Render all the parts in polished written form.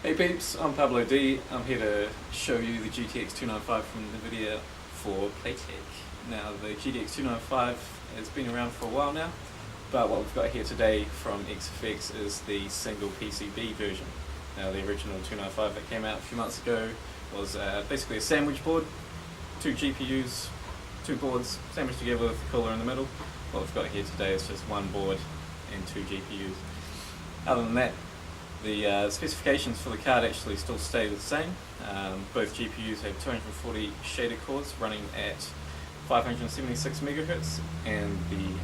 Hey peeps, I'm Pablo D. I'm here to show you the GTX 295 from NVIDIA for Playtech. Now the GTX 295 has been around for a while now, but what we've got here today from XFX is the single PCB version. Now the original 295 that came out a few months ago was basically a sandwich board, two GPUs, two boards sandwiched together with the cooler in the middle. What we've got here today is just one board and two GPUs. Other than that, the specifications for the card actually still stay the same. Both GPUs have 240 shader cores running at 576 MHz, and the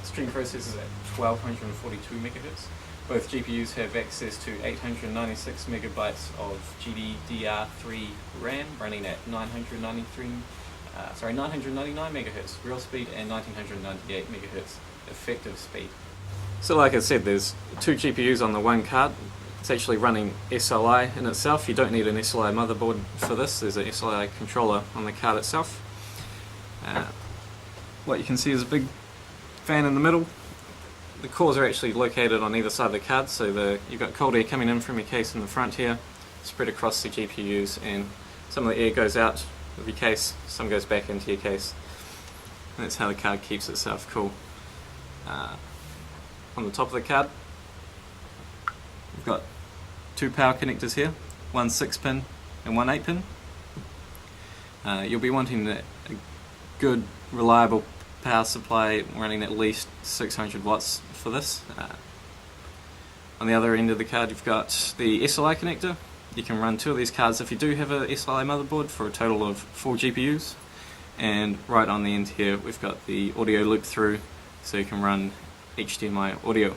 stream processor is at 1242 MHz. Both GPUs have access to 896 megabytes of GDDR3 RAM running at 999 MHz real speed and 1998 MHz effective speed. So like I said, there's two GPUs on the one card. It's actually running SLI in itself. You don't need an SLI motherboard for this. There's an SLI controller on the card itself. What you can see is a big fan in the middle. The cores are actually located on either side of the card, so you've got cold air coming in from your case in the front here, spread across the GPUs, and some of the air goes out of your case, some goes back into your case. And that's how the card keeps itself cool. On the top of the card, we've got two power connectors here, one 6-pin and one 8-pin. You'll be wanting a good, reliable power supply running at least 600 watts for this. On the other end of the card you've got the SLI connector. You can run two of these cards if you do have a SLI motherboard for a total of 4 GPUs. And right on the end here we've got the audio loop through, so you can run HDMI audio.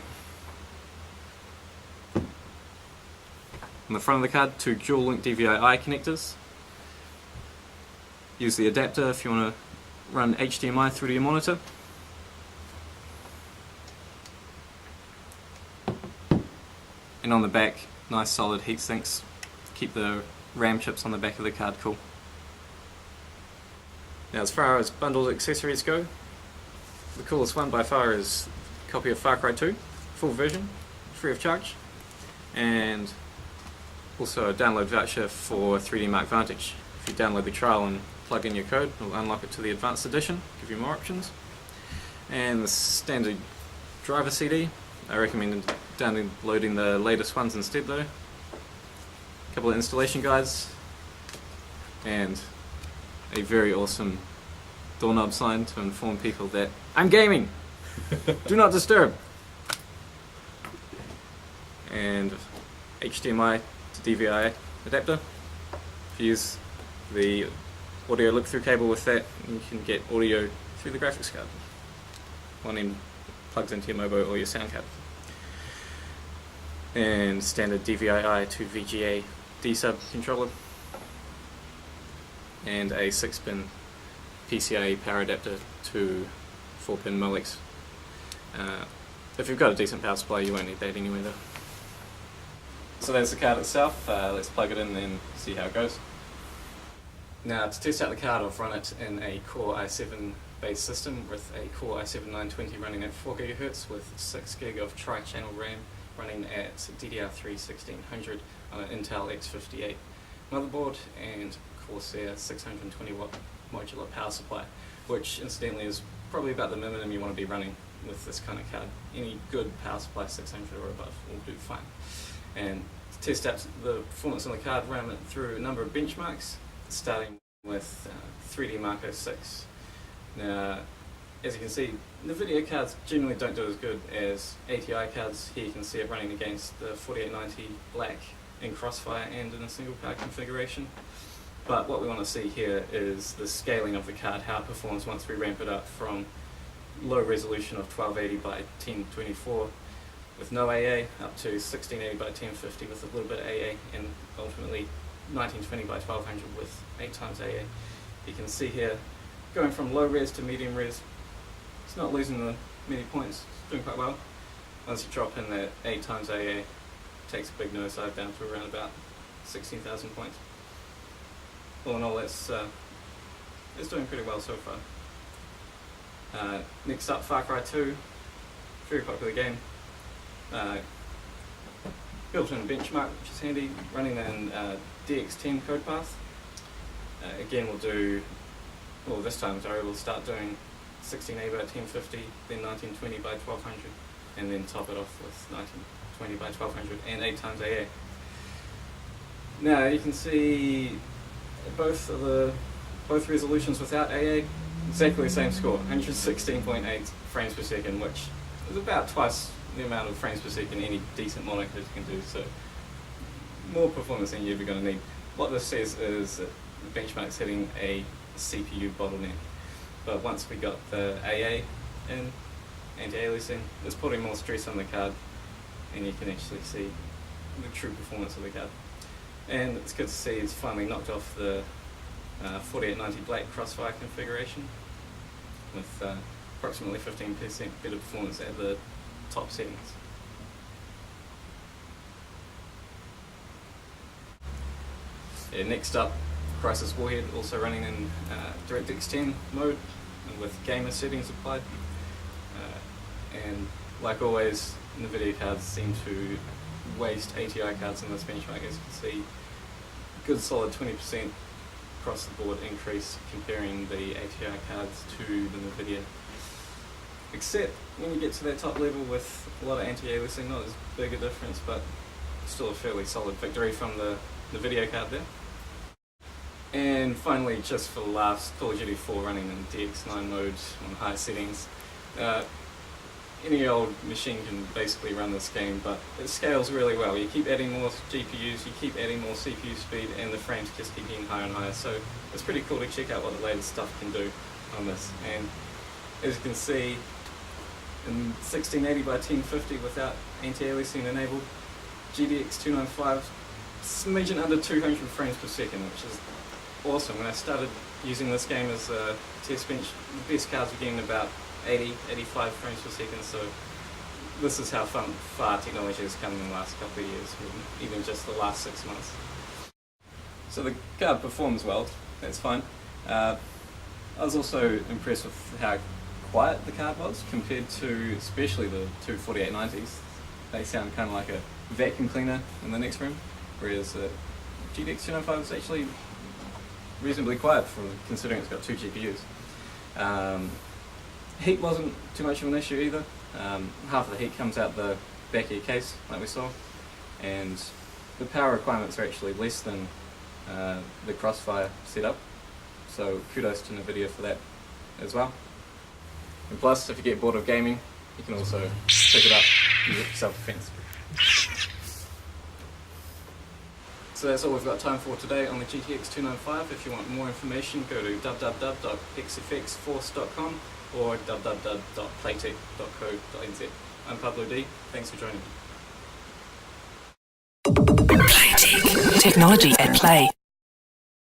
On the front of the card, two dual link DVI connectors. Use the adapter if you want to run HDMI through to your monitor. And on the back, nice solid heat sinks. Keep the RAM chips on the back of the card cool. Now as far as bundled accessories go, the coolest one by far is a copy of Far Cry 2, full version, free of charge, and also a download voucher for 3D Mark Vantage. If you download the trial and plug in your code, it'll unlock it to the advanced edition, give you more options. And the standard driver CD, I recommend downloading the latest ones instead though. A couple of installation guides, and a very awesome doorknob sign to inform people that I'm gaming! Do not disturb! And HDMI to DVI adapter. If you use the audio look-through cable with that, you can get audio through the graphics card. One end plugs into your MOBO or your sound card. And standard DVI to VGA D-sub controller. And a 6-pin PCIe power adapter to 4-pin Molex. If you've got a decent power supply, you won't need that anyway though. So there's the card itself. Let's plug it in and see how it goes. Now to test out the card, I've run it in a Core i7 based system with a Core i7-920 running at 4 GHz with 6 GB of tri-channel RAM running at DDR3 1600 on an Intel X58 motherboard and Corsair 620 watt modular power supply, which incidentally is probably about the minimum you want to be running with this kind of card. Any good power supply 600 or above will do fine. And to test out the performance on the card, ran it through a number of benchmarks, starting with 3D Mark 06. Now, as you can see, NVIDIA cards generally don't do as good as ATI cards. Here you can see it running against the 4890 Black in Crossfire and in a single power configuration. But what we want to see here is the scaling of the card, how it performs once we ramp it up from low resolution of 1280 by 1024 with no AA up to 1680 by 1050 with a little bit of AA, and ultimately 1920 by 1200 with 8 times AA. You can see here going from low res to medium res. It's not losing the many points, it's doing quite well. Once you drop in that 8 times AA, it takes a big nosedive down to around about 16,000 points. All in all, it's doing pretty well so far. Next up, Far Cry 2, very popular game. built-in benchmark, which is handy, running in DX10 code path. Again, we'll do, well, this time, sorry, we'll start doing 1680 by 1050, then 1920 by 1200, and then top it off with 1920 by 1200 and 8 times AA. Now you can see both resolutions without AA, exactly the same score, 116.8 frames per second, which is about twice the amount of frames per second any decent monitor can do, so more performance than you're ever going to need. What this says is that the benchmark's hitting a CPU bottleneck, but once we got the AA in, anti-aliasing, it's putting more stress on the card, and you can actually see the true performance of the card. And it's good to see it's finally knocked off the 4890 black crossfire configuration with approximately 15% better performance at the top settings. Yeah, next up, Crisis Warhead, also running in DirectX 10 mode and with gamer settings applied. And like always, NVIDIA cards seem to waste ATI cards in this benchmark. As you can see, good solid 20% across the board increase comparing the ATI cards to the NVIDIA. Except when you get to that top level with a lot of anti-aliasing, not as big a difference, but still a fairly solid victory from the NVIDIA card there. And finally, just for the last, Call of Duty 4 running in DX9 mode on high settings. Any old machine can basically run this game, but it scales really well. You keep adding more GPUs, you keep adding more CPU speed, and the frames just keep getting higher and higher. So it's pretty cool to check out what the latest stuff can do on this. And as you can see, in 1680 by 1050 without anti-aliasing enabled, GTX 295, smidgen under 200 frames per second, which is awesome. When I started using this game as a test bench, the best cards were getting about 80, 85 frames per second, so this is how far technology has come in the last couple of years, even just the last 6 months. So the card performs well, that's fine. I was also impressed with how quiet the card was compared to especially the two 4890s. They sound kind of like a vacuum cleaner in the next room, whereas the GTX 295 is actually reasonably quiet considering it's got 2 GPUs. Heat wasn't too much of an issue either. Half of the heat comes out the back of your case, like we saw, and the power requirements are actually less than the Crossfire setup, so kudos to NVIDIA for that as well. And plus, if you get bored of gaming, you can also pick it up and use it for self-defense. So that's all we've got time for today on the GTX 295. If you want more information, go to www.xfxforce.com or www.playtech.co.nz. I'm Pablo D. Thanks for joining me. Playtech. Technology at play.